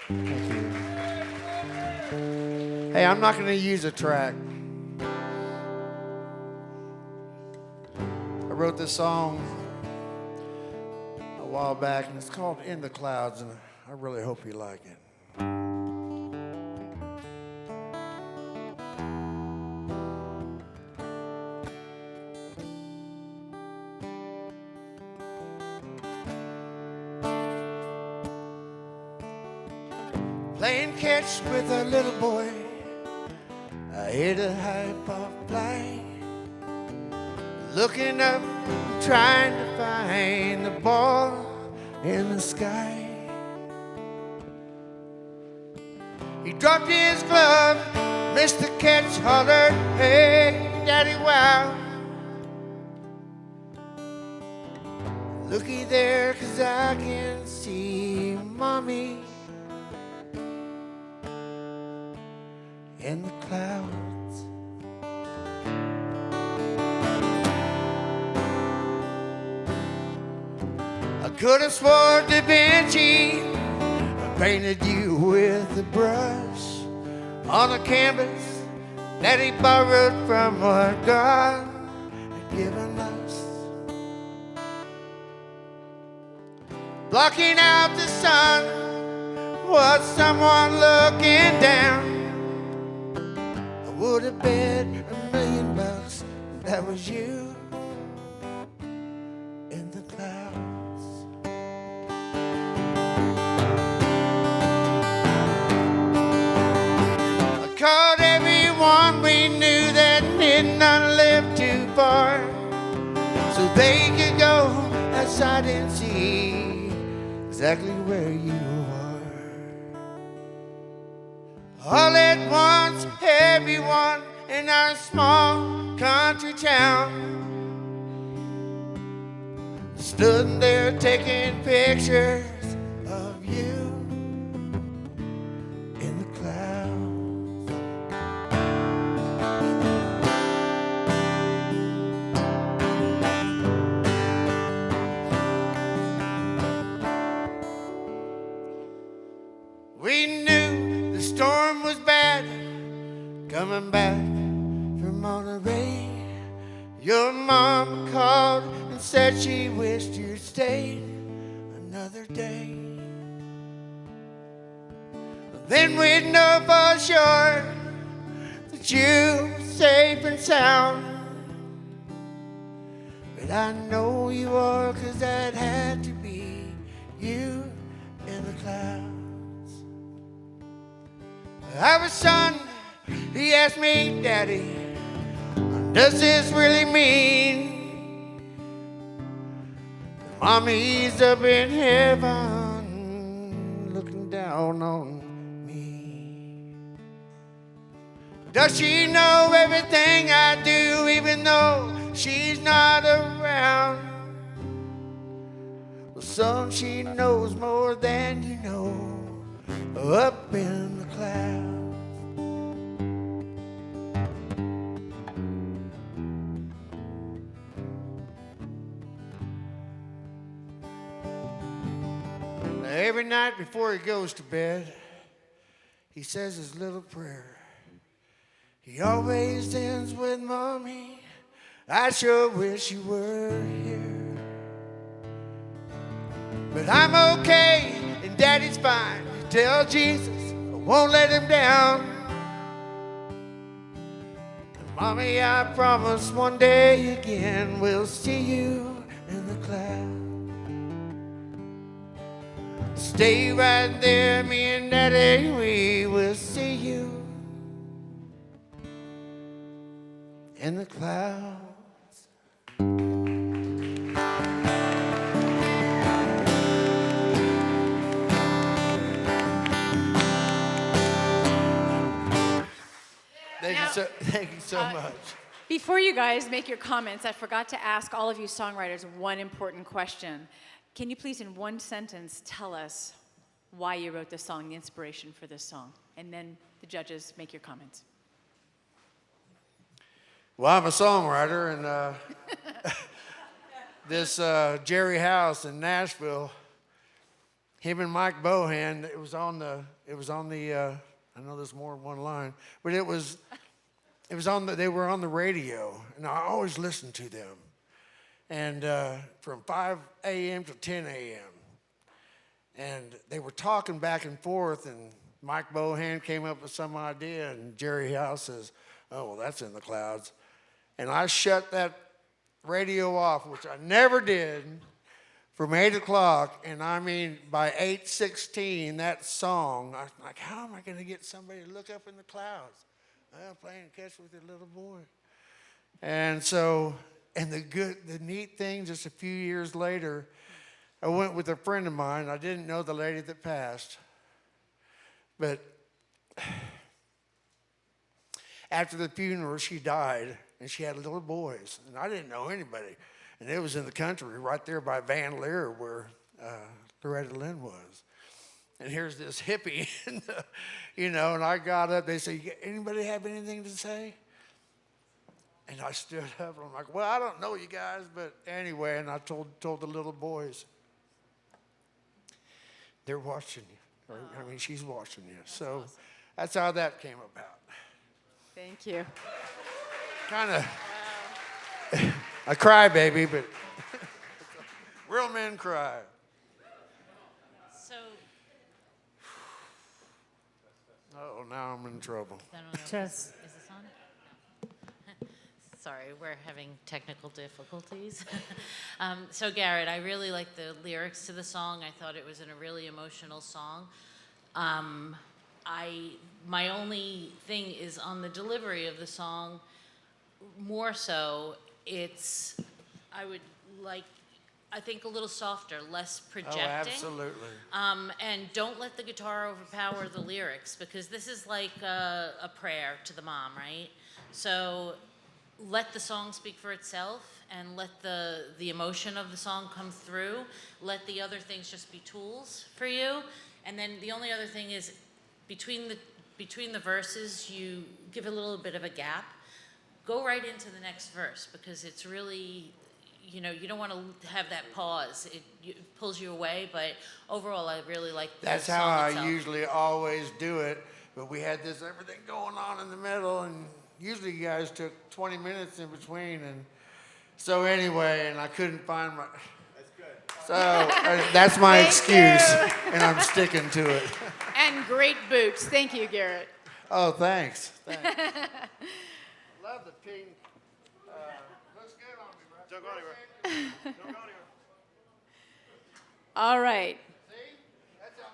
Thank you. Hey, I'm not going to use a track. I wrote this song a while back, and it's called In the Clouds, and I really hope you like it. Playing catch with a little boy, I hit a high pop fly. Looking up, trying to find the ball in the sky. He dropped his glove, missed the catch, hollered, "Hey, Daddy, wow." Looky there, 'cause I can see Mommy in the clouds. I could have swore Da Vinci painted you with a brush on a canvas that he borrowed from what God had given us. Blocking out the sun was someone looking down. I would have bet $1,000,000 that was you in the clouds. I called everyone we knew that did not live too far, so they could go outside and see exactly where you are. All at once, everyone in our small country town stood there taking pictures of you in the clouds. We knew the storm was bad coming back from Monterey. Your mom called and said she wished you'd stayed another day. Then we'd know for sure that you were safe and sound. But I know you are, 'cause that had to be you in the clouds. Our son, he asked me, "Daddy, does this really mean that Mommy's up in heaven looking down on me? Does she know everything I do even though she's not around?" Well, son, she knows more than you know up in the clouds. Every night before he goes to bed, he says his little prayer. He always ends with, "Mommy, I sure wish you were here. But I'm okay and Daddy's fine. Tell Jesus I won't let him down. And Mommy, I promise one day again we'll see you in the clouds. Stay right there, me and Daddy, we will see you in the clouds." Thank you so much. Before you guys make your comments, I forgot to ask all of you songwriters one important question. Can you please, in one sentence, tell us why you wrote this song, the inspiration for this song? And then the judges make your comments. Well, I'm a songwriter, and this Jerry House in Nashville, him and Mike Bohan. It was on the. I know there's more than one line, but it was on the. They were on the radio, and I always listened to them. And from 5 a.m. to 10 a.m. And they were talking back and forth, and Mike Bohan came up with some idea, and Jerry House says, "Oh, well, that's in the clouds." And I shut that radio off, which I never did, from 8 o'clock. And I mean, by 8:16, that song, I was like, how am I going to get somebody to look up in the clouds? Well, playing catch with a little boy. And so, and the neat thing, just a few years later, I went with a friend of mine. I didn't know the lady that passed. But after the funeral, she died, and she had little boys. And I didn't know anybody. And it was in the country, right there by Van Leer, where Loretta Lynn was. And here's this hippie, and I got up. They said, anybody have anything to say? And I stood up, and I'm like, well, I don't know you guys, but anyway. And I told the little boys, they're watching you. I mean, she's watching you. So awesome. That's how that came about. Thank you. Kind of a crybaby, but real men cry. So. Oh, now I'm in trouble. I don't know. Is this on? Sorry, we're having technical difficulties. So Garrett, I really like the lyrics to the song. I thought it was a really emotional song. My only thing is on the delivery of the song. More so, I think a little softer, less projecting. Oh, absolutely. And don't let the guitar overpower the lyrics, because this is like a prayer to the mom, right? So let the song speak for itself, and let the emotion of the song come through. Let the other things just be tools for you. And then the only other thing is between the verses, you give a little bit of a gap. Go right into the next verse, because it's really, you don't want to have that pause. It pulls you away, but overall, I really like the That's song how I itself. usually always do it, but we had everything going on in the middle, and usually you guys took 20 minutes in between, and so anyway, and I couldn't find my... That's good. So that's my excuse, and I'm sticking to it. And great boots. Thank you, Garrett. Oh, thanks. Love the pink. Looks good on me, right? Don't go anywhere. Don't go anywhere. All right.